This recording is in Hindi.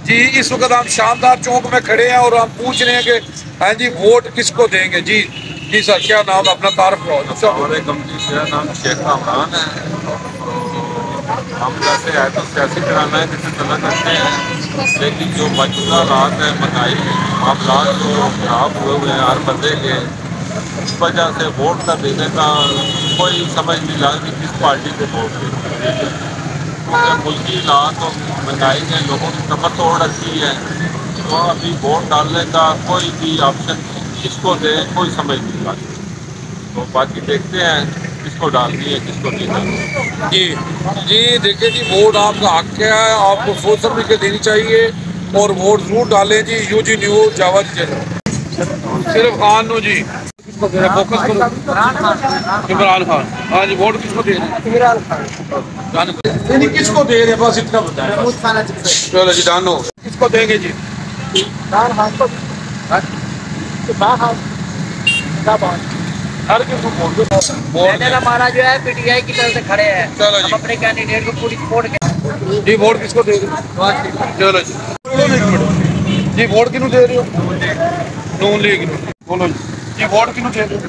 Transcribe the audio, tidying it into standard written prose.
जी इस वक्त हम शानदार चौक में खड़े हैं और हम पूछ रहे हैं कि हाँ जी वोट किसको देंगे। जी जी सर, क्या नाम, अपना तारफ करो। मेरा नाम शेख कामरान है। हम जैसे है तो सियासी कराना है जिसे चला करते हैं, लेकिन जो मौजूदा हालात है, महंगाई मामला जो खराब हुए हैं हर बंदे के, इस वजह से वोट का देने का कोई समझ नहीं लग रही किस पार्टी को वोट दें। क्योंकि मुल्की हालात और महंगाई ने लोगों की कमर तोड़ रखी है, तो अभी वोट डालने का कोई भी ऑप्शन किसको दें कोई समझ नहीं लग रही। तो बाकी देखते हैं किसको डालनी है किसको नहीं डालनी। जी जी देखिए जी, वोट आपका हक है, आपको सोच समझ के देनी चाहिए और वोट जरूर डालें जी। यूजी न्यूज जावा जी सिर्फ खान नो जी किसको दे रहे, फोकस करो। इमरान खान। हाँ जी, वोट किसको दे रहे हैं? इमरान खान। नहीं किसको दे रहे हैं बस इतना बताएं। चलो जी डानो किसको देंगे जी? हर किसी को हमारा जो है पीटीआई की तरफ से खड़े हैं। चलो जी, हम अपने कैंडिडेट को पूरी सपोर्ट करें। जी वोट किसको दे रहे हो? चलो जी, जी वोट किनू दे रहे हो? नून लीग। बोलो जी, वोट किनू दे रहे हो?